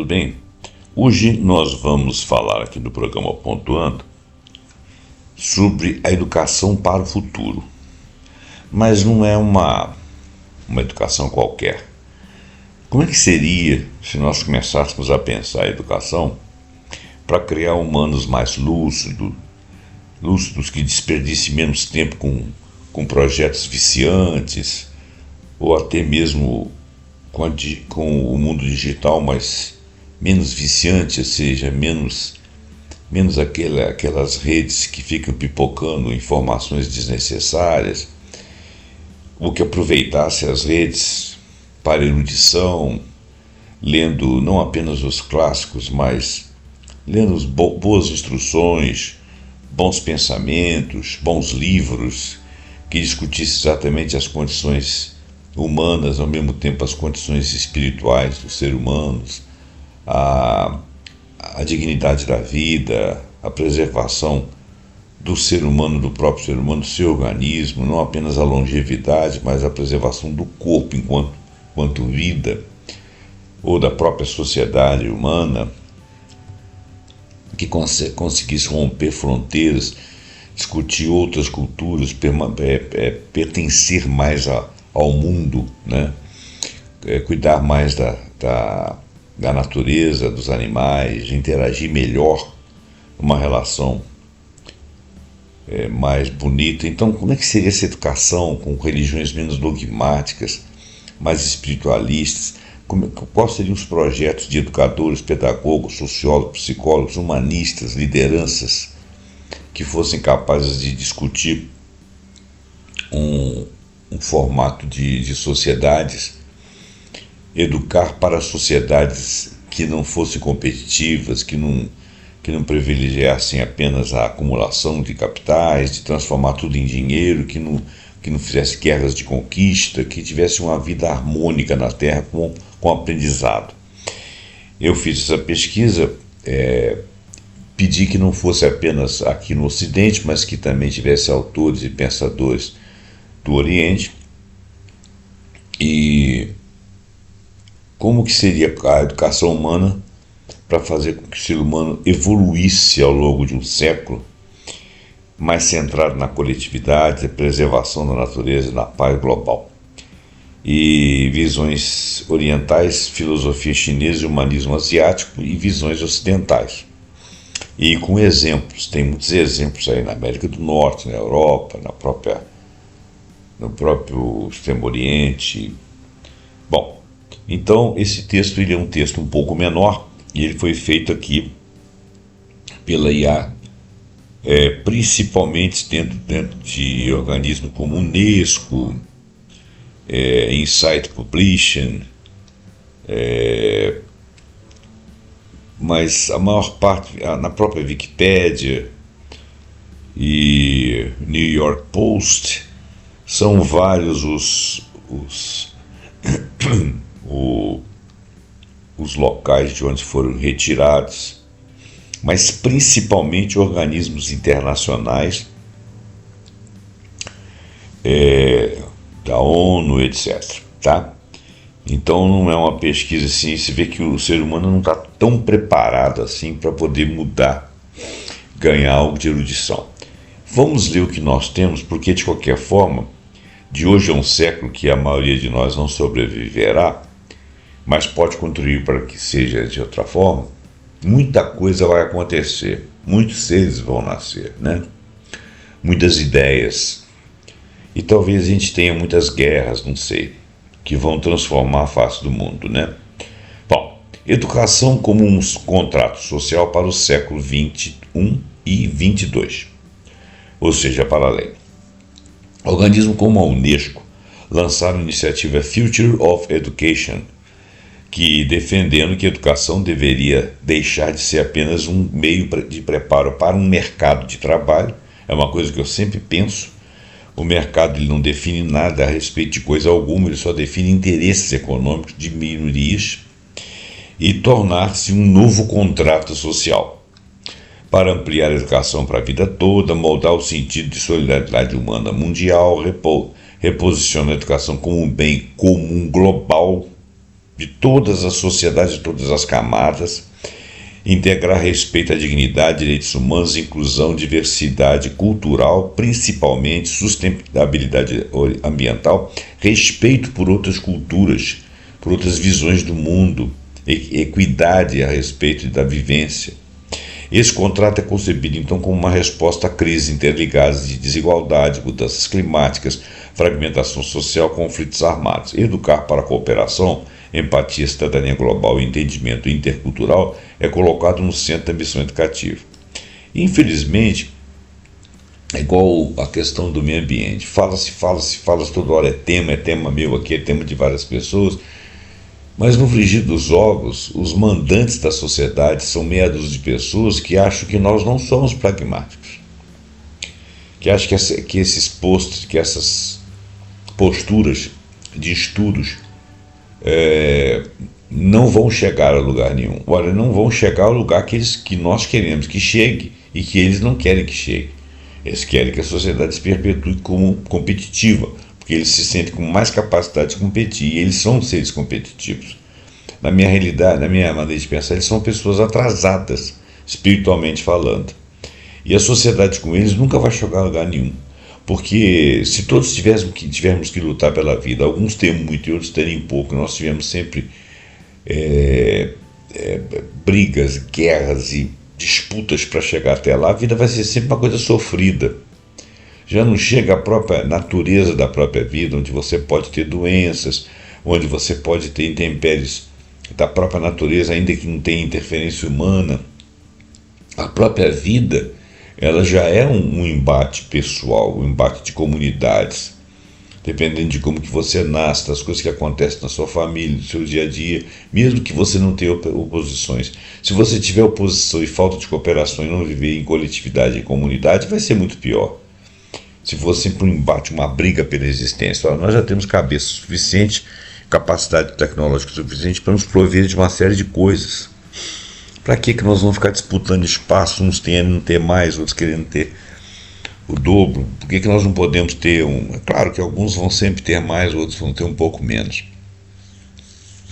tudo bem? Hoje nós vamos falar aqui no programa Pontuando sobre a educação para o futuro. Mas não é uma educação qualquer. Como é que seria se nós começássemos a pensar a educação para criar humanos mais lúcidos que desperdicem menos tempo com projetos viciantes, ou até mesmo com o mundo digital, mas menos viciante, ou seja, menos aquelas redes que ficam pipocando informações desnecessárias, ou que aproveitasse as redes para erudição, lendo não apenas os clássicos, mas lendo boas instruções, bons pensamentos, bons livros, que discutisse exatamente as condições humanas, ao mesmo tempo as condições espirituais dos seres humanos, a dignidade da vida, a preservação do ser humano, do próprio ser humano, do seu organismo, não apenas a longevidade, mas a preservação do corpo enquanto vida, ou da própria sociedade humana, que conseguisse romper fronteiras, discutir outras culturas, pertencer mais ao mundo, né? Cuidar mais da natureza, dos animais, interagir melhor, uma relação mais bonita. Então, como é que seria essa educação com religiões menos dogmáticas, mais espiritualistas? Quais seriam os projetos de educadores, pedagogos, sociólogos, psicólogos, humanistas, lideranças que fossem capazes de discutir um formato de sociedades, educar para sociedades que não fossem competitivas, que não privilegiassem apenas a acumulação de capitais, de transformar tudo em dinheiro, que não fizesse guerras de conquista, que tivesse uma vida harmônica na Terra com aprendizado. Eu fiz essa pesquisa, pedi que não fosse apenas aqui no Ocidente, mas que também tivesse autores e pensadores do Oriente. E como que seria a educação humana para fazer com que o ser humano evoluísse ao longo de um século, mais centrado na coletividade, na preservação da natureza e na paz global. E visões orientais, filosofia chinesa, humanismo asiático e visões ocidentais. E com exemplos, tem muitos exemplos aí na América do Norte, na Europa, no próprio Extremo Oriente. Bom, então esse texto ele é um texto um pouco menor e ele foi feito aqui pela IA, principalmente dentro de organismos como Unesco, Insight Publishing, mas a maior parte na própria Wikipédia e New York Post. São vários os locais de onde foram retirados, mas principalmente organismos internacionais, da ONU, etc. Tá? Então não é uma pesquisa assim, se vê que o ser humano não está tão preparado assim para poder mudar, ganhar algo de erudição. Vamos ler o que nós temos, porque de qualquer forma, de hoje a um século que a maioria de nós não sobreviverá, mas pode contribuir para que seja de outra forma, muita coisa vai acontecer, muitos seres vão nascer, né? Muitas ideias, e talvez a gente tenha muitas guerras, não sei, que vão transformar a face do mundo, né? Bom, educação como um contrato social para o século XXI e XXII, ou seja, para além. Organismos como a Unesco lançaram a iniciativa Future of Education, que defendendo que a educação deveria deixar de ser apenas um meio de preparo para um mercado de trabalho. É uma coisa que eu sempre penso. O mercado ele não define nada a respeito de coisa alguma, ele só define interesses econômicos de minorias, e tornar-se um novo contrato social para ampliar a educação para a vida toda, moldar o sentido de solidariedade humana mundial, reposiciona a educação como um bem comum global, de todas as sociedades, de todas as camadas, integrar respeito à dignidade, direitos humanos, inclusão, diversidade cultural, principalmente sustentabilidade ambiental, respeito por outras culturas, por outras visões do mundo, equidade a respeito da vivência. Esse contrato é concebido, então, como uma resposta a crises interligadas de desigualdade, mudanças climáticas, fragmentação social, conflitos armados. Educar para a cooperação, empatia, cidadania global e entendimento intercultural é colocado no centro da missão educativa. Infelizmente, é igual a questão do meio ambiente. Fala-se toda hora, é tema meu aqui, é tema de várias pessoas. Mas no frigir dos ovos, os mandantes da sociedade são meia dúzia de pessoas que acham que nós não somos pragmáticos, que acham que essas posturas de estudos não vão chegar a lugar nenhum. Olha, não vão chegar ao lugar que nós queremos que chegue e que eles não querem que chegue. Eles querem que a sociedade se perpetue como competitiva, porque eles se sentem com mais capacidade de competir, e eles são seres competitivos. Na minha realidade, na minha maneira de pensar, eles são pessoas atrasadas, espiritualmente falando. E a sociedade com eles nunca vai chegar a lugar nenhum, porque se todos tivermos que lutar pela vida, alguns terem muito e outros terem pouco, nós tivemos sempre brigas, guerras e disputas para chegar até lá, a vida vai ser sempre uma coisa sofrida. Já não chega a própria natureza da própria vida, onde você pode ter doenças, onde você pode ter intempéries da própria natureza, ainda que não tenha interferência humana. A própria vida, ela já é um embate pessoal, um embate de comunidades, dependendo de como que você nasce, das coisas que acontecem na sua família, no seu dia a dia, mesmo que você não tenha oposições. Se você tiver oposição e falta de cooperação e não viver em coletividade e comunidade, vai ser muito pior. Se fosse sempre um embate, uma briga pela existência, nós já temos cabeça suficiente, capacidade tecnológica suficiente para nos prover de uma série de coisas. Para que nós vamos ficar disputando espaço, uns querendo ter mais, outros querendo ter o dobro? Por que nós não podemos ter um... É claro que alguns vão sempre ter mais, outros vão ter um pouco menos.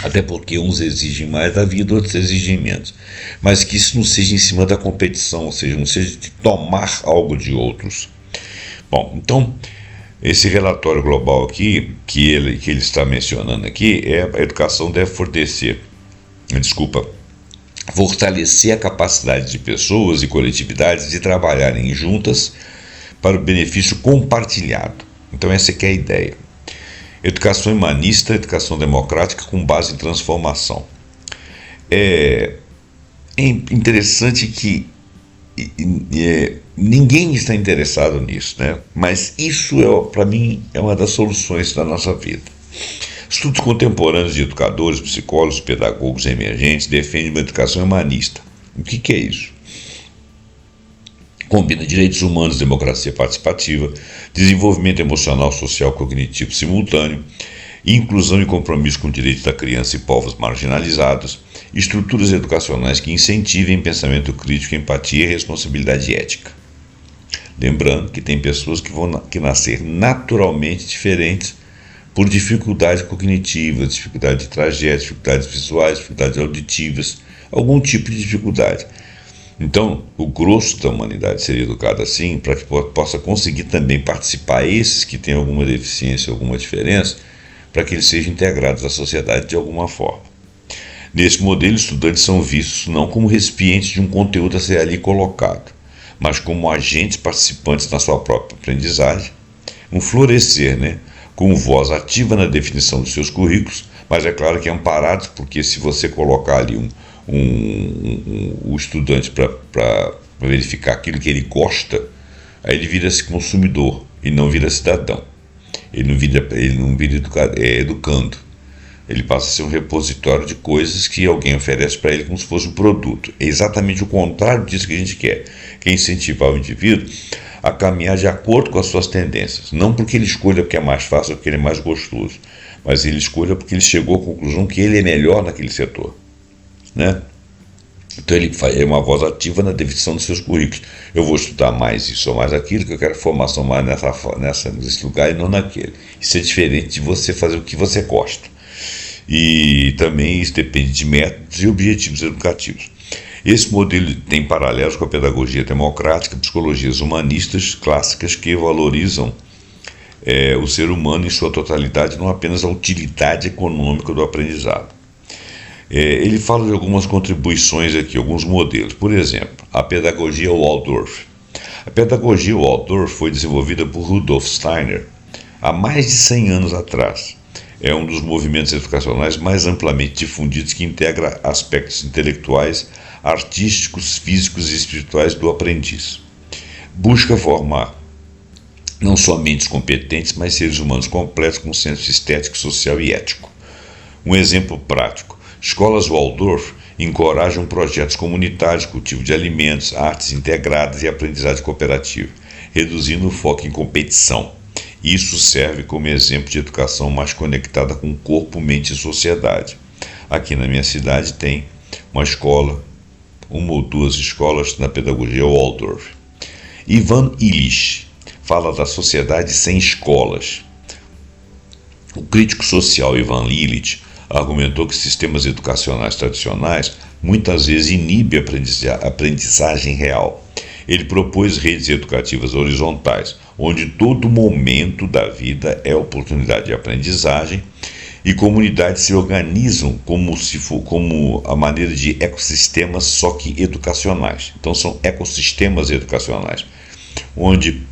Até porque uns exigem mais da vida, outros exigem menos. Mas que isso não seja em cima da competição, ou seja, não seja de tomar algo de outros. Bom, então, esse relatório global aqui, que ele está mencionando aqui, a educação deve fortalecer a capacidade de pessoas e coletividades de trabalharem juntas para o benefício compartilhado. Então essa aqui é a ideia. Educação humanista, educação democrática com base em transformação. É interessante que ninguém está interessado nisso, né? Mas isso, para mim, é uma das soluções da nossa vida. Estudos contemporâneos de educadores, psicólogos, pedagogos emergentes defendem uma educação humanista. O que é isso? Combina direitos humanos, democracia participativa, desenvolvimento emocional, social, cognitivo simultâneo, inclusão e compromisso com o direito da criança e povos marginalizados, estruturas educacionais que incentivem pensamento crítico, empatia e responsabilidade ética. Lembrando que tem pessoas que vão nascer naturalmente diferentes por dificuldades cognitivas, dificuldade de trajeto, dificuldades visuais, dificuldades auditivas, algum tipo de dificuldade. Então, o grosso da humanidade seria educado assim, para que possa conseguir também participar, esses que têm alguma deficiência, alguma diferença, para que eles sejam integrados à sociedade de alguma forma. Nesse modelo, estudantes são vistos não como recipientes de um conteúdo a ser ali colocado, mas como agentes participantes na sua própria aprendizagem, um florescer, com voz ativa na definição dos seus currículos, mas é claro que amparados, porque se você colocar ali o estudante para verificar aquilo que ele gosta, aí ele vira-se consumidor e não vira cidadão. Ele não vira educando. Ele passa a ser um repositório de coisas que alguém oferece para ele como se fosse um produto. É exatamente o contrário disso que a gente quer, que é incentivar o indivíduo a caminhar de acordo com as suas tendências. Não porque ele escolha porque é mais fácil ou porque ele é mais gostoso, mas ele escolha porque ele chegou à conclusão que ele é melhor naquele setor. Então ele é uma voz ativa na definição dos seus currículos. Eu vou estudar mais isso ou mais aquilo, que eu quero formação mais nesse lugar e não naquele. Isso é diferente de você fazer o que você gosta. E também isso depende de métodos e objetivos educativos. Esse modelo tem paralelos com a pedagogia democrática, psicologias humanistas clássicas que valorizam o ser humano em sua totalidade, não apenas a utilidade econômica do aprendizado. Ele fala de algumas contribuições aqui, alguns modelos. Por exemplo, a pedagogia Waldorf. A pedagogia Waldorf foi desenvolvida por Rudolf Steiner há mais de 100 anos atrás. É um dos movimentos educacionais mais amplamente difundidos que integra aspectos intelectuais, artísticos, físicos e espirituais do aprendiz. Busca formar não só mentes competentes, mas seres humanos completos com senso estético, social e ético. Um exemplo prático: escolas Waldorf encorajam projetos comunitários, cultivo de alimentos, artes integradas e aprendizagem cooperativa, reduzindo o foco em competição. Isso serve como exemplo de educação mais conectada com corpo, mente e sociedade. Aqui na minha cidade tem uma escola, uma ou duas escolas na pedagogia Waldorf. Ivan Illich fala da sociedade sem escolas. O crítico social Ivan Illich argumentou que sistemas educacionais tradicionais muitas vezes inibem a aprendizagem real. Ele propôs redes educativas horizontais, onde todo momento da vida é oportunidade de aprendizagem e comunidades se organizam como a maneira de ecossistemas, só que educacionais. Então são ecossistemas educacionais, onde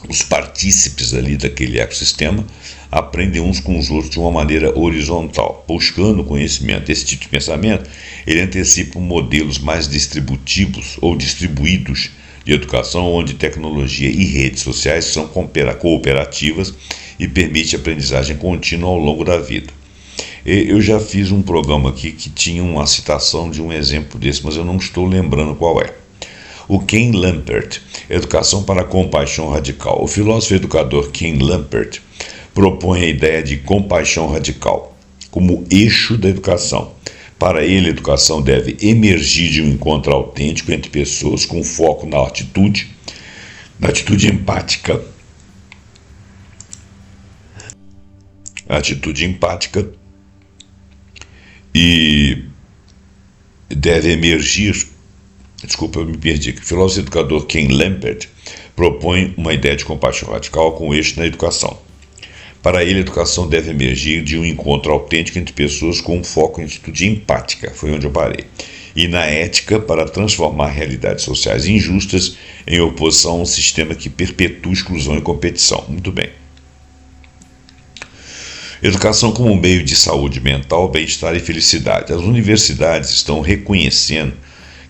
os partícipes ali daquele ecossistema aprendem uns com os outros de uma maneira horizontal, buscando conhecimento. Esse tipo de pensamento, ele antecipa modelos mais distributivos ou distribuídos de educação, onde tecnologia e redes sociais são cooperativas e permite aprendizagem contínua ao longo da vida. Eu já fiz um programa aqui que tinha uma citação de um exemplo desse, mas eu não estou lembrando qual é. O Ken Lampert, Educação para a Compaixão Radical. O filósofo e educador Ken Lampert propõe a ideia de compaixão radical como eixo da educação. Para ele, a educação deve emergir de um encontro autêntico entre pessoas com foco na atitude empática. Atitude empática e deve emergir. Desculpa, eu me perdi. O filósofo e educador Ken Lampert propõe uma ideia de compaixão radical com eixo na educação. Para ele, a educação deve emergir de um encontro autêntico entre pessoas com um foco em atitude empática, foi onde eu parei, e na ética para transformar realidades sociais injustas em oposição a um sistema que perpetua exclusão e competição. Muito bem. Educação como meio de saúde mental, bem-estar e felicidade. As universidades estão reconhecendo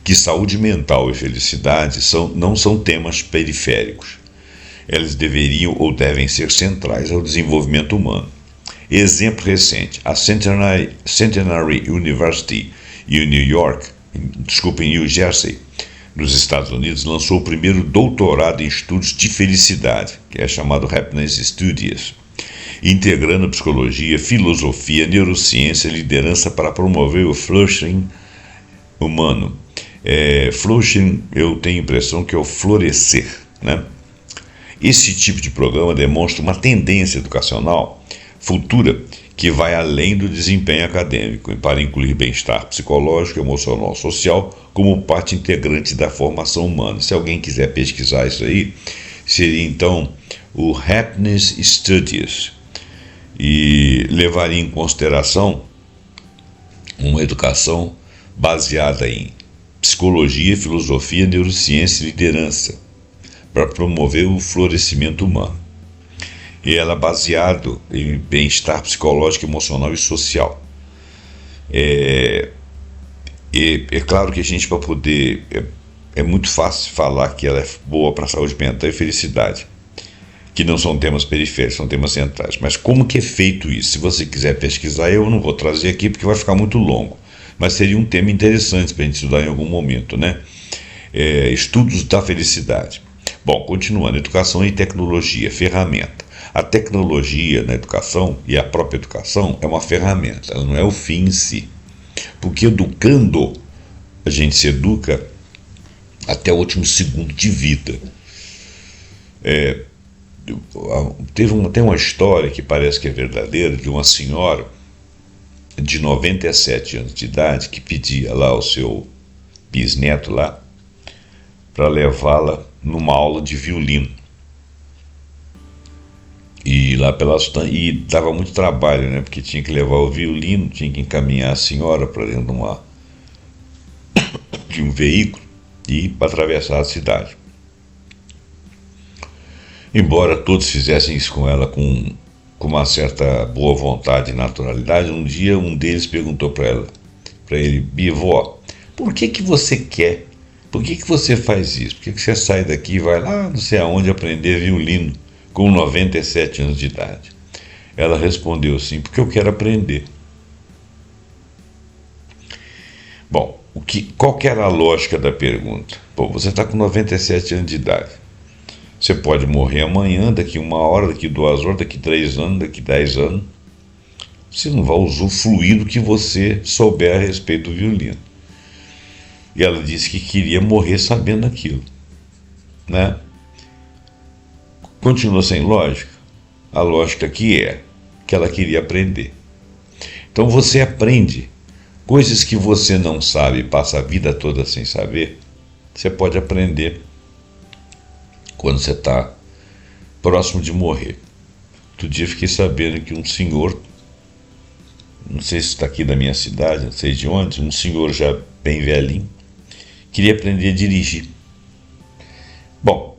que saúde mental e felicidade não são temas periféricos. Elas deveriam ou devem ser centrais ao desenvolvimento humano. Exemplo recente: a Centenary University em New Jersey, nos Estados Unidos, lançou o primeiro doutorado em estudos de felicidade, que é chamado Happiness Studies, integrando psicologia, filosofia, neurociência e liderança para promover o flourishing humano. Flourishing, eu tenho a impressão que é o florescer, né? Esse tipo de programa demonstra uma tendência educacional futura que vai além do desempenho acadêmico, para incluir bem-estar psicológico, emocional e social como parte integrante da formação humana. Se alguém quiser pesquisar isso aí, seria então o Happiness Studies, e levaria em consideração uma educação baseada em psicologia, filosofia, neurociência e liderança, para promover o florescimento humano. E ela é baseado em bem-estar psicológico, emocional e social. É claro que a gente, para poder... É muito fácil falar que ela é boa para a saúde mental e felicidade, que não são temas periféricos, são temas centrais. Mas como que é feito isso? Se você quiser pesquisar, eu não vou trazer aqui porque vai ficar muito longo. Mas seria um tema interessante para a gente estudar em algum momento, né? Estudos da felicidade. Bom, continuando, educação e tecnologia, ferramenta. A tecnologia na educação e a própria educação é uma ferramenta, ela não é o fim em si. Porque educando, a gente se educa até o último segundo de vida. Tem uma história que parece que é verdadeira, de uma senhora de 97 anos de idade que pedia lá ao seu bisneto lá para levá-la numa aula de violino. E lá e dava muito trabalho, né? Porque tinha que levar o violino, tinha que encaminhar a senhora para dentro de um veículo e para atravessar a cidade. Embora todos fizessem isso com ela com uma certa boa vontade e naturalidade, um dia um deles perguntou para ele: Bivó, por que você quer? Por que você faz isso? Por que você sai daqui e vai lá não sei aonde aprender violino com 97 anos de idade? Ela respondeu assim: porque eu quero aprender. Bom, qual que era a lógica da pergunta? Pô, você está com 97 anos de idade. Você pode morrer amanhã, daqui 1 hora, daqui 2 horas, daqui 3 anos, daqui 10 anos. Você não vai usufruir do que você souber a respeito do violino. E ela disse que queria morrer sabendo aquilo, né? Continua sem lógica? A lógica aqui é que ela queria aprender. Então você aprende coisas que você não sabe, passa a vida toda sem saber. Você pode aprender quando você está próximo de morrer. Outro dia fiquei sabendo que um senhor, não sei se está aqui da minha cidade, não sei de onde, um senhor já bem velhinho, queria aprender a dirigir. Bom,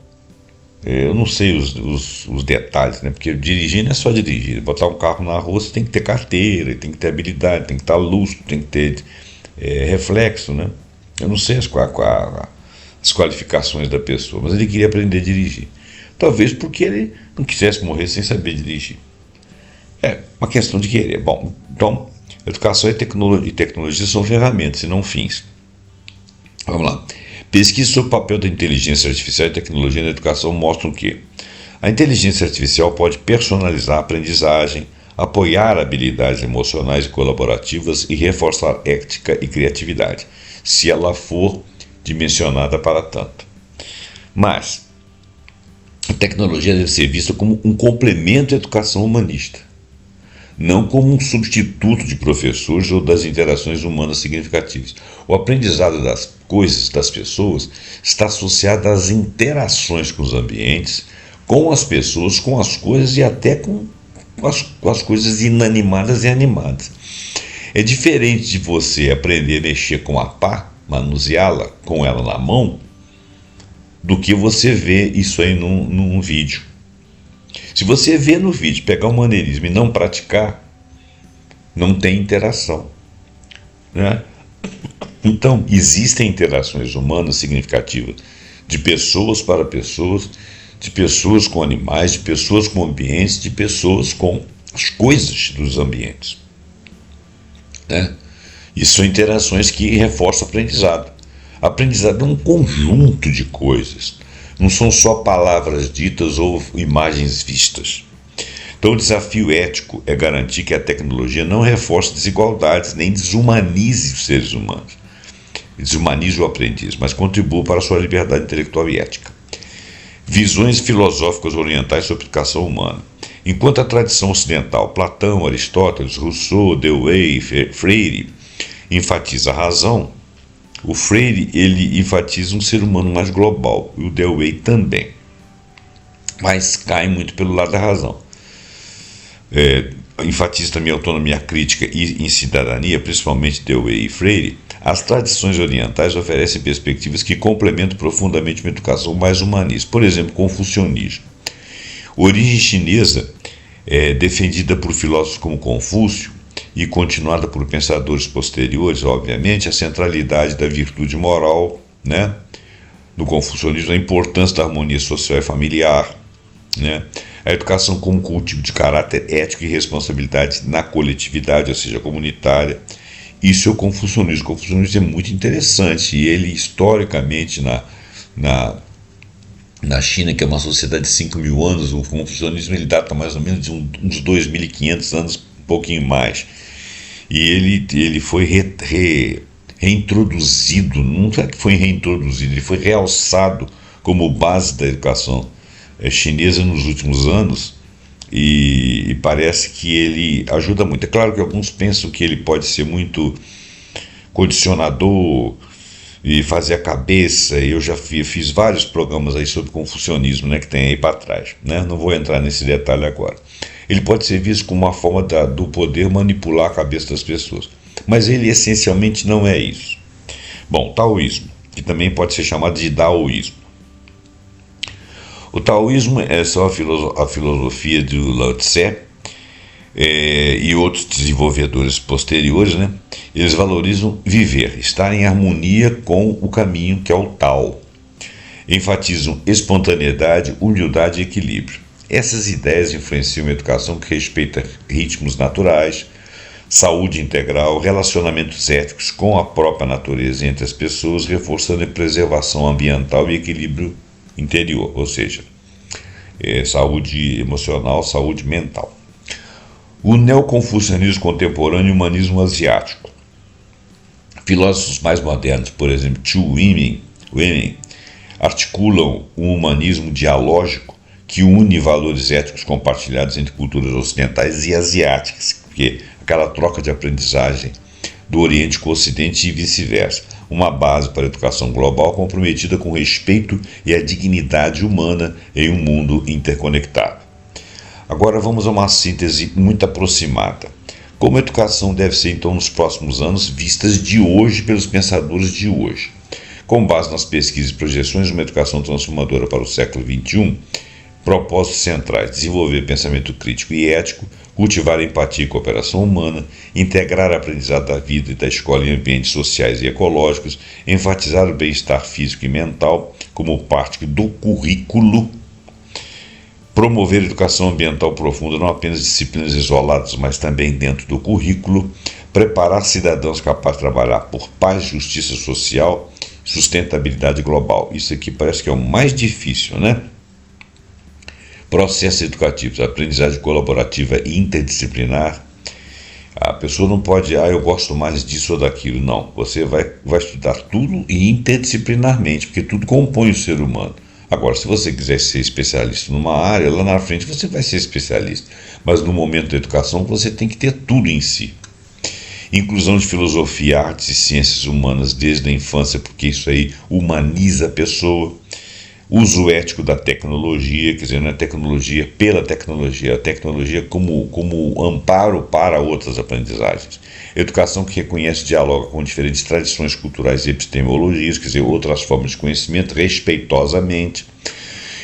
eu não sei os detalhes, né? Porque dirigir não é só dirigir. Botar um carro na rua, você tem que ter carteira, tem que ter habilidade, tem que estar lustro, tem que ter reflexo, né? Eu não sei as qualificações da pessoa, mas ele queria aprender a dirigir. Talvez porque ele não quisesse morrer sem saber dirigir. É uma questão de querer. Bom, então, educação e tecnologia são ferramentas e não fins. Vamos lá. Pesquisas sobre o papel da inteligência artificial e tecnologia na educação mostram que a inteligência artificial pode personalizar a aprendizagem, apoiar habilidades emocionais e colaborativas e reforçar ética e criatividade, se ela for dimensionada para tanto. Mas a tecnologia deve ser vista como um complemento à educação humanista, não como um substituto de professores ou das interações humanas significativas. O aprendizado das coisas, das pessoas, está associado às interações com os ambientes, com as pessoas, com as coisas e até com as coisas inanimadas e animadas. É diferente de você aprender a mexer com a pá, manuseá-la com ela na mão, do que você ver isso aí num vídeo. Se você ver no vídeo, pegar o maneirismo e não praticar, não tem interação, né? Então, existem interações humanas significativas de pessoas para pessoas, de pessoas com animais, de pessoas com ambientes, de pessoas com as coisas dos ambientes, né? E são interações que reforçam o aprendizado. Aprendizado é um conjunto de coisas, não são só palavras ditas ou imagens vistas. Então o desafio ético é garantir que a tecnologia não reforce desigualdades nem desumanize os seres humanos, desumanize o aprendiz, mas contribua para a sua liberdade intelectual e ética. Visões filosóficas orientais sobre a educação humana. Enquanto a tradição ocidental, Platão, Aristóteles, Rousseau, Dewey, Freire, enfatiza a razão, o Freire ele enfatiza um ser humano mais global, e o Dewey também, mas cai muito pelo lado da razão. Enfatiza também a autonomia crítica e em cidadania, principalmente Dewey e Freire. As tradições orientais oferecem perspectivas que complementam profundamente uma educação mais humanista. Por exemplo, confucionismo. Origem chinesa, defendida por filósofos como Confúcio e continuada por pensadores posteriores, obviamente, a centralidade da virtude moral, né, no confucionismo, a importância da harmonia social e familiar, né, a educação como cultivo de caráter ético e responsabilidade na coletividade, ou seja, comunitária. Isso é o confucionismo. O confucionismo é muito interessante e ele, historicamente, na China, que é uma sociedade de 5.000 anos, o confucionismo ele data mais ou menos de uns 2.500 anos, um pouquinho mais. E ele foi reintroduzido, não é que foi reintroduzido, ele foi realçado como base da educação chinesa nos últimos anos, e parece que ele ajuda muito. É claro que alguns pensam que ele pode ser muito condicionador e fazer a cabeça. Eu já fiz vários programas aí sobre confucionismo, né, que tem aí para trás, né? Não vou entrar nesse detalhe agora. Ele pode ser visto como uma forma do poder manipular a cabeça das pessoas, mas ele essencialmente não é isso. Bom, taoísmo, que também pode ser chamado de daoísmo. O taoísmo é só a filosofia do Lao Tse e outros desenvolvedores posteriores, né? Eles valorizam viver, estar em harmonia com o caminho que é o Tao. Enfatizam espontaneidade, humildade e equilíbrio. Essas ideias influenciam a educação que respeita ritmos naturais, saúde integral, relacionamentos éticos com a própria natureza entre as pessoas, reforçando a preservação ambiental e equilíbrio interior, ou seja, saúde emocional, saúde mental. O neoconfucianismo contemporâneo e o humanismo asiático. Filósofos mais modernos, por exemplo, Zhu Weimin, articulam um humanismo dialógico que une valores éticos compartilhados entre culturas ocidentais e asiáticas, porque aquela troca de aprendizagem do Oriente com o Ocidente e vice-versa, uma base para a educação global comprometida com o respeito e a dignidade humana em um mundo interconectado. Agora vamos a uma síntese muito aproximada. Como a educação deve ser, então, nos próximos anos, vistas de hoje pelos pensadores de hoje? Com base nas pesquisas e projeções de uma educação transformadora para o século XXI, propósitos centrais: desenvolver pensamento crítico e ético, cultivar empatia e cooperação humana, integrar a aprendizado da vida e da escola em ambientes sociais e ecológicos, enfatizar o bem-estar físico e mental como parte do currículo, promover educação ambiental profunda, não apenas disciplinas isoladas, mas também dentro do currículo, preparar cidadãos capazes de trabalhar por paz, justiça social, sustentabilidade global. Isso aqui parece que é o mais difícil, né? Processos educativos, aprendizagem colaborativa e interdisciplinar. A pessoa não pode, eu gosto mais disso ou daquilo. Não, você vai estudar tudo e interdisciplinarmente, porque tudo compõe o ser humano. Agora, se você quiser ser especialista numa área, lá na frente você vai ser especialista. Mas no momento da educação você tem que ter tudo em si. Inclusão de filosofia, artes e ciências humanas desde a infância, porque isso aí humaniza a pessoa. Uso ético da tecnologia, quer dizer, não é tecnologia pela tecnologia, a tecnologia como amparo para outras aprendizagens. Educação que reconhece e dialoga com diferentes tradições culturais e epistemologias, quer dizer, outras formas de conhecimento, respeitosamente.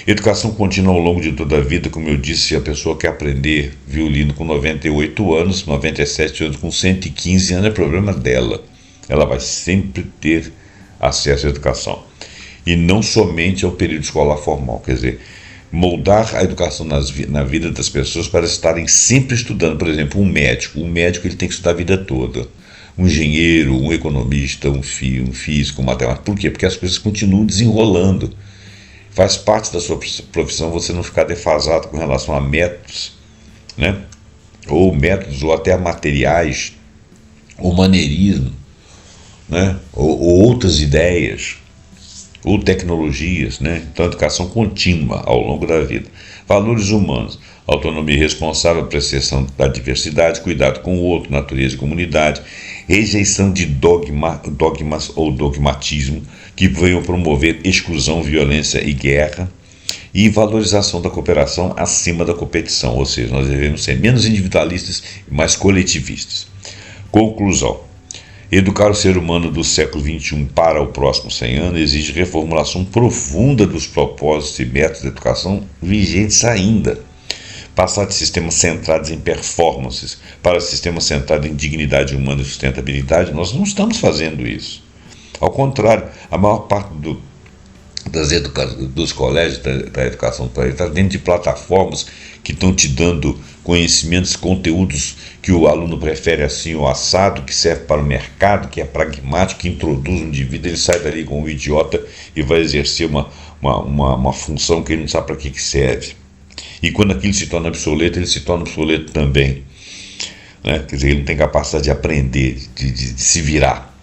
Educação contínua ao longo de toda a vida, como eu disse, a pessoa quer aprender violino com 98 anos, 97 anos, com 115 anos, é problema dela. Ela vai sempre ter acesso à educação. E não somente ao período escolar formal, quer dizer, moldar a educação na vida das pessoas para estarem sempre estudando. Por exemplo, um médico ele tem que estudar a vida toda. Um engenheiro, um economista, um físico, um matemático. Por quê? Porque as coisas continuam desenrolando. Faz parte da sua profissão você não ficar defasado com relação a métodos, né? Ou métodos, ou até a materiais, ou maneirismo, né? Ou outras ideias, ou tecnologias, né? Então, educação contínua ao longo da vida. Valores humanos: autonomia responsável, apreciação da diversidade, cuidado com o outro, natureza e comunidade, rejeição de dogmas ou dogmatismo que venham promover exclusão, violência e guerra, e valorização da cooperação acima da competição, ou seja, nós devemos ser menos individualistas e mais coletivistas. Conclusão: educar o ser humano do século XXI para o próximo 100 anos exige reformulação profunda dos propósitos e métodos de educação vigentes ainda. Passar de sistemas centrados em performances para sistemas centrados em dignidade humana e sustentabilidade, nós não estamos fazendo isso. Ao contrário, a maior parte dos colégios da educação está dentro de plataformas que estão te dando conhecimentos, conteúdos que o aluno prefere assim, o assado, que serve para o mercado, que é pragmático, que introduz um indivíduo, ele sai dali como um idiota e vai exercer uma função que ele não sabe para que serve. E quando aquilo se torna obsoleto, ele se torna obsoleto também, né? Quer dizer, ele não tem capacidade de aprender, de se virar.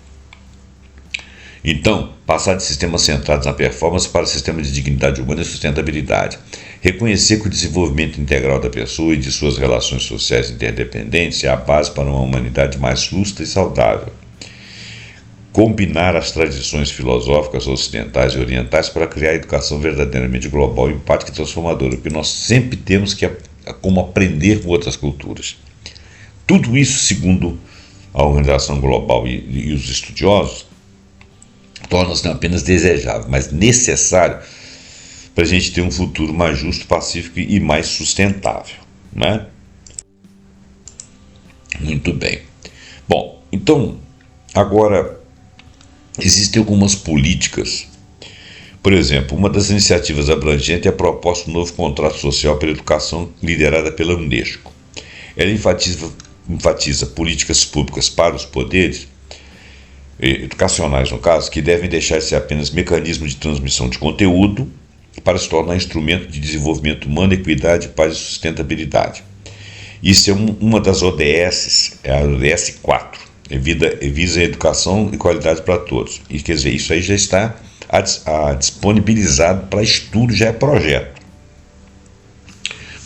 Então, passar de sistemas centrados na performance para sistemas de dignidade humana e sustentabilidade. Reconhecer que o desenvolvimento integral da pessoa e de suas relações sociais interdependentes é a base para uma humanidade mais justa e saudável. Combinar as tradições filosóficas ocidentais e orientais para criar a educação verdadeiramente global, empática e transformadora, porque nós sempre temos que como aprender com outras culturas. Tudo isso, segundo a Organização Global e os estudiosos, torna-se não apenas desejável, mas necessário para a gente ter um futuro mais justo, pacífico e mais sustentável, né? Muito bem. Bom, então, agora, existem algumas políticas. Por exemplo, uma das iniciativas abrangentes é a proposta do novo contrato social pela educação liderada pela Unesco. Ela enfatiza políticas públicas para os poderes, educacionais no caso, que devem deixar de ser apenas mecanismo de transmissão de conteúdo para se tornar instrumento de desenvolvimento humano, equidade, paz e sustentabilidade. Isso é uma das ODS, é a ODS 4, visa a educação e qualidade para todos. E quer dizer, isso aí já está disponibilizado para estudo, já é projeto.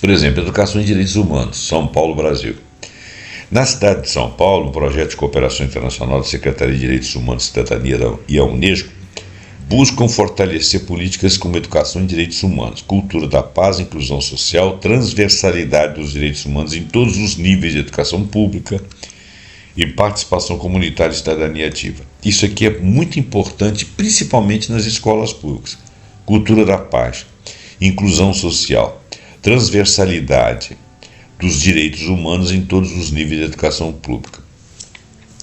Por exemplo, Educação e Direitos Humanos, São Paulo, Brasil. Na cidade de São Paulo, um projeto de cooperação internacional da Secretaria de Direitos Humanos e Cidadania e a Unesco buscam fortalecer políticas como educação e direitos humanos, cultura da paz, inclusão social, transversalidade dos direitos humanos em todos os níveis de educação pública e participação comunitária e cidadania ativa. Isso aqui é muito importante, principalmente nas escolas públicas. Cultura da paz, inclusão social, transversalidade dos direitos humanos em todos os níveis de educação pública.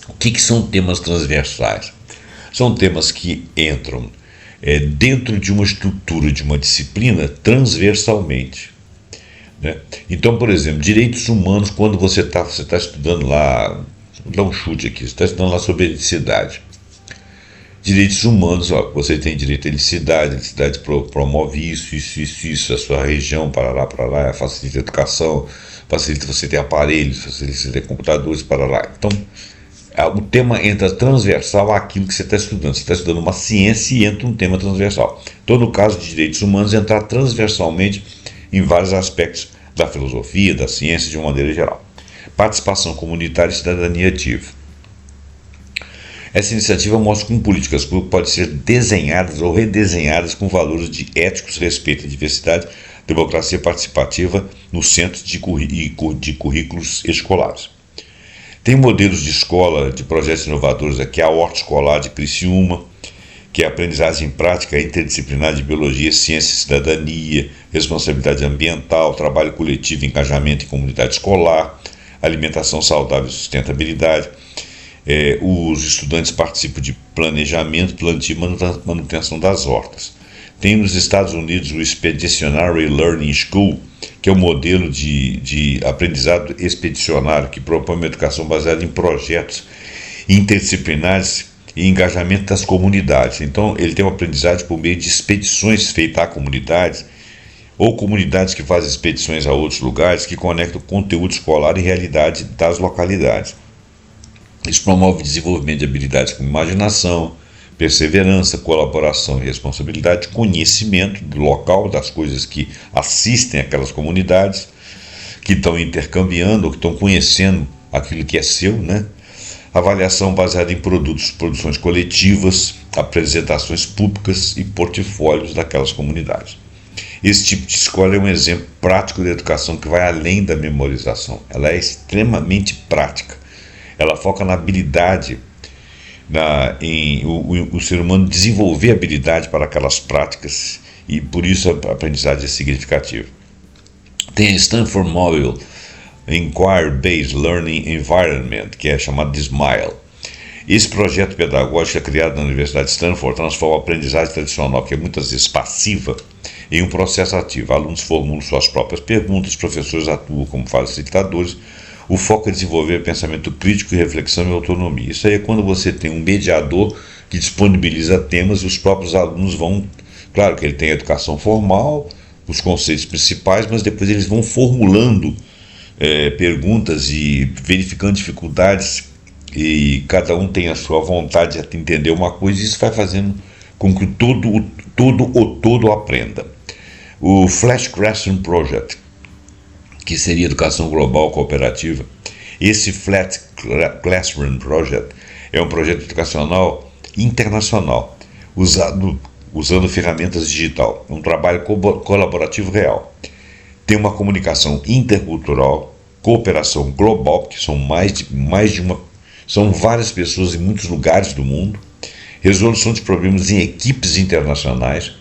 O que são temas transversais? São temas que entram dentro de uma estrutura, de uma disciplina, transversalmente, né? Então, por exemplo, direitos humanos, quando você está estudando lá, vou dar um chute aqui, você está estudando lá sobre edicidade. Direitos humanos, você tem direito à edicidade, a edicidade promove isso, a sua região, parará, facilita a educação, facilita você ter aparelhos, facilita você ter computadores, parará. Então, o tema entra transversal àquilo que você está estudando. Você está estudando uma ciência e entra um tema transversal. Então, no caso de direitos humanos, entrar transversalmente em vários aspectos da filosofia, da ciência, de uma maneira geral. Participação comunitária e cidadania ativa. Essa iniciativa mostra como políticas públicas podem ser desenhadas ou redesenhadas com valores de éticos, respeito à diversidade, democracia participativa no centro de currículos escolares. Tem modelos de escola, de projetos inovadores aqui, a Horta Escolar de Criciúma, que é aprendizagem prática interdisciplinar de biologia, ciência e cidadania, responsabilidade ambiental, trabalho coletivo, engajamento em comunidade escolar, alimentação saudável e sustentabilidade. Os estudantes participam de planejamento, plantio e manutenção das hortas. Tem nos Estados Unidos o Expeditionary Learning School, que é um modelo de aprendizado expedicionário que propõe uma educação baseada em projetos interdisciplinares e engajamento das comunidades. Então, ele tem uma aprendizagem por meio de expedições feitas a comunidades ou comunidades que fazem expedições a outros lugares que conectam o conteúdo escolar e realidade das localidades. Isso promove o desenvolvimento de habilidades como imaginação, perseverança, colaboração e responsabilidade, conhecimento do local, das coisas que assistem aquelas comunidades, que estão intercambiando, ou que estão conhecendo aquilo que é seu, né? Avaliação baseada em produções coletivas, apresentações públicas e portfólios daquelas comunidades. Esse tipo de escola é um exemplo prático de educação que vai além da memorização. Ela é extremamente prática. Ela foca na habilidade, em o ser humano desenvolver habilidade para aquelas práticas, e por isso a aprendizagem é significativa. Tem a Stanford Mobile Inquiry-Based Learning Environment, que é chamado de SMILE. Esse projeto pedagógico é criado na Universidade de Stanford, transforma a aprendizagem tradicional, que é muitas vezes passiva, em um processo ativo. Alunos formulam suas próprias perguntas, professores atuam como facilitadores. O foco é desenvolver pensamento crítico, reflexão e autonomia. Isso aí é quando você tem um mediador que disponibiliza temas e os próprios alunos vão... Claro que ele tem a educação formal, os conceitos principais, mas depois eles vão formulando perguntas e verificando dificuldades, e cada um tem a sua vontade de entender uma coisa, e isso vai fazendo com que o todo aprenda. o Flash Classroom Project, que seria Educação Global Cooperativa. Esse Flat Classroom Project é um projeto educacional internacional, usando ferramentas digital, um trabalho colaborativo real. Tem uma comunicação intercultural, cooperação global, que são são várias pessoas em muitos lugares do mundo, resolução de problemas em equipes internacionais.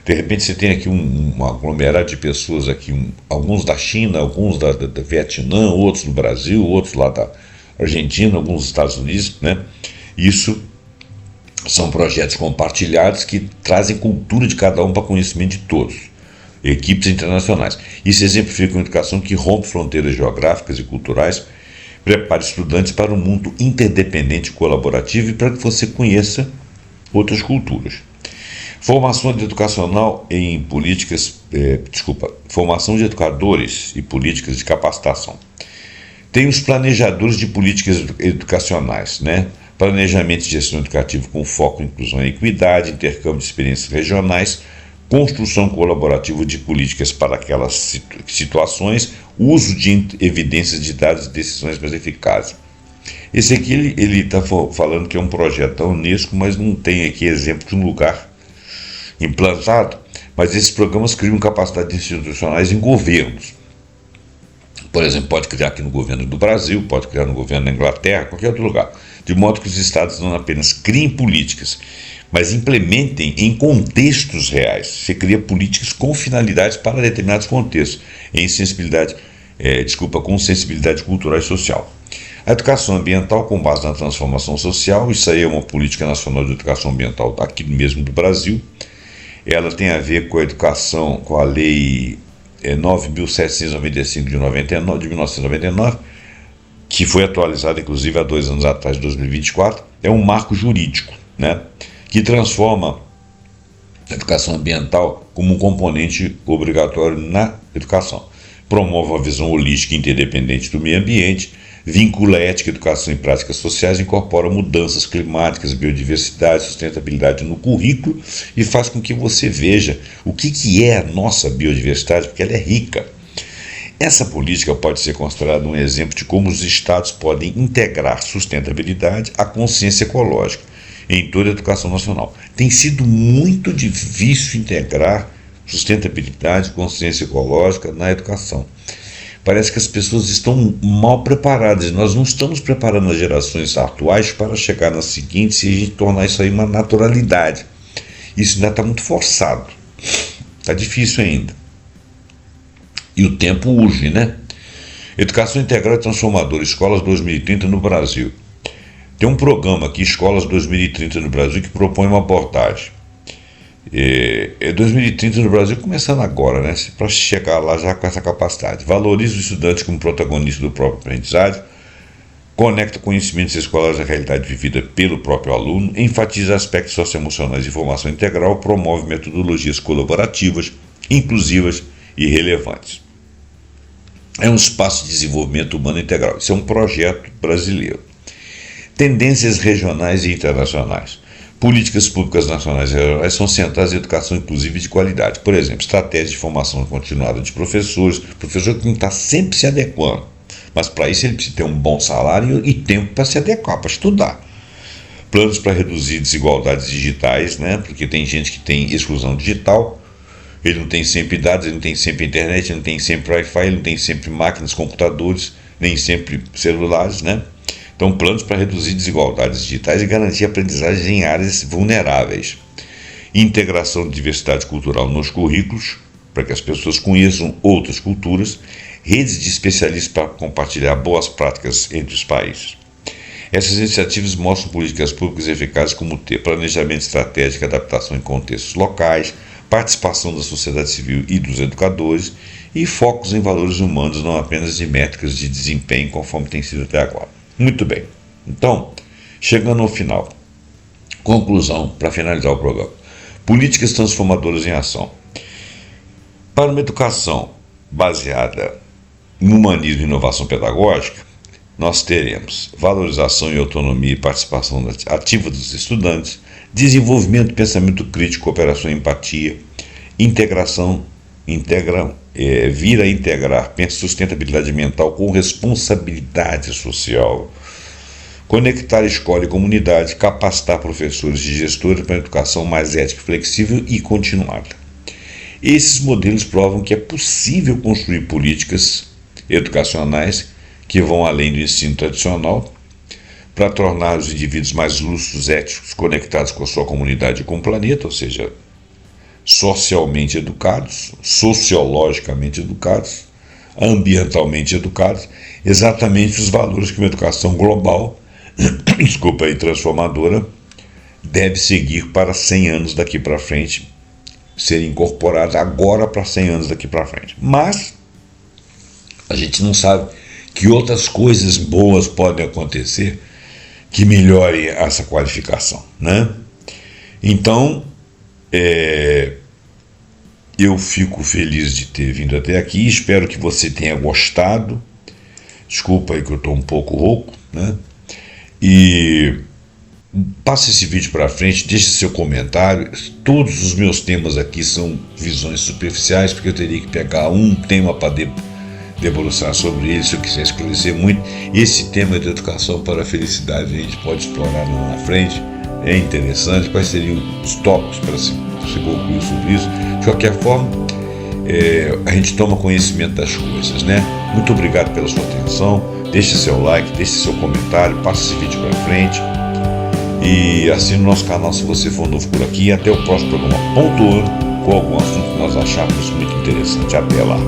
De repente você tem aqui um aglomerado de pessoas aqui, alguns da China, alguns da Vietnã, outros do Brasil, outros lá da Argentina, alguns dos Estados Unidos, né? Isso são projetos compartilhados que trazem cultura de cada um para conhecimento de todos, equipes internacionais. Isso exemplifica uma educação que rompe fronteiras geográficas e culturais, prepara estudantes para um mundo interdependente e colaborativo e para que você conheça outras culturas. Formação educacional em formação de educadores e políticas de capacitação. Tem os planejadores de políticas educacionais, né? Planejamento e gestão educativa com foco em inclusão e equidade, intercâmbio de experiências regionais, construção colaborativa de políticas para aquelas situações, uso de evidências de dados e decisões mais eficazes. Esse aqui ele está falando que é um projeto da Unesco, mas não tem aqui exemplo de um lugar implantado, mas esses programas criam capacidades institucionais em governos. Por exemplo, pode criar aqui no governo do Brasil, pode criar no governo da Inglaterra, qualquer outro lugar, de modo que os estados não apenas criem políticas, mas implementem em contextos reais. Você cria políticas com finalidades para determinados contextos, com sensibilidade cultural e social. A educação ambiental com base na transformação social, isso aí é uma política nacional de educação ambiental aqui mesmo do Brasil. Ela tem a ver com a educação, com a lei 9.795 de 1999, que foi atualizada inclusive há 2 anos atrás, de 2024, é um marco jurídico, né, que transforma a educação ambiental como um componente obrigatório na educação. Promove uma visão holística e interdependente do meio ambiente, vincula ética, educação e práticas sociais, incorpora mudanças climáticas, biodiversidade, sustentabilidade no currículo e faz com que você veja o que é a nossa biodiversidade, porque ela é rica. Essa política pode ser considerada um exemplo de como os estados podem integrar sustentabilidade à consciência ecológica em toda a educação nacional. Tem sido muito difícil integrar sustentabilidade e consciência ecológica na educação. Parece que as pessoas estão mal preparadas. Nós não estamos preparando as gerações atuais para chegar nas seguintes e a gente tornar isso aí uma naturalidade. Isso ainda está muito forçado. Está difícil ainda. E o tempo urge, né? Educação Integral e Transformadora, Escolas 2030 no Brasil. Tem um programa aqui, Escolas 2030 no Brasil, que propõe uma abordagem. 2030 no Brasil começando agora, né? Para chegar lá já com essa capacidade. Valoriza o estudante como protagonista do próprio aprendizagem, conecta conhecimentos escolares à realidade vivida pelo próprio aluno, enfatiza aspectos socioemocionais de formação integral, promove metodologias colaborativas, inclusivas e relevantes. É um espaço de desenvolvimento humano integral. Isso é um projeto brasileiro. Tendências regionais e internacionais. Políticas públicas nacionais e regionais são centrais em educação inclusiva e de qualidade. Por exemplo, estratégias de formação continuada de professores, professor que não está sempre se adequando, mas para isso ele precisa ter um bom salário e tempo para se adequar, para estudar. Planos para reduzir desigualdades digitais, né? Porque tem gente que tem exclusão digital, ele não tem sempre dados, ele não tem sempre internet, ele não tem sempre Wi-Fi, ele não tem sempre máquinas, computadores, nem sempre celulares, né? Então, planos para reduzir desigualdades digitais e garantir aprendizagem em áreas vulneráveis. Integração de diversidade cultural nos currículos, para que as pessoas conheçam outras culturas. Redes de especialistas para compartilhar boas práticas entre os países. Essas iniciativas mostram políticas públicas eficazes como ter planejamento estratégico, adaptação em contextos locais, participação da sociedade civil e dos educadores e focos em valores humanos, não apenas de métricas de desempenho, conforme tem sido até agora. Muito bem, então, chegando ao final, conclusão para finalizar o programa. Políticas transformadoras em ação. Para uma educação baseada em humanismo e inovação pedagógica, nós teremos valorização e autonomia e participação ativa dos estudantes, desenvolvimento de pensamento crítico, cooperação e empatia, integração vir a integrar sustentabilidade ambiental com responsabilidade social, conectar escola e comunidade, capacitar professores e gestores para uma educação mais ética, flexível e continuada. Esses modelos provam que é possível construir políticas educacionais que vão além do ensino tradicional para tornar os indivíduos mais lúcidos, éticos, conectados com a sua comunidade e com o planeta, ou seja, socialmente educados, sociologicamente educados, ambientalmente educados, exatamente os valores que uma educação global e transformadora deve seguir para 100 anos daqui para frente, ser incorporada agora para 100 anos daqui para frente. Mas a gente não sabe que outras coisas boas podem acontecer que melhorem essa qualificação, né? Então, eu fico feliz de ter vindo até aqui, espero que você tenha gostado. Desculpa aí que eu estou um pouco rouco, né? E passe esse vídeo para frente, deixe seu comentário. Todos os meus temas aqui são visões superficiais, porque eu teria que pegar um tema para debruçar sobre ele, se eu quiser esclarecer muito. Esse tema de educação para a felicidade a gente pode explorar lá na frente, é interessante. Quais seriam os tópicos para se concluir sobre isso? De qualquer forma, a gente toma conhecimento das coisas, né? Muito obrigado pela sua atenção. Deixe seu like, deixe seu comentário, passe esse vídeo para frente e assine o nosso canal se você for novo por aqui. Até o próximo programa pontuando com algum assunto que nós acharmos muito interessante. Até lá.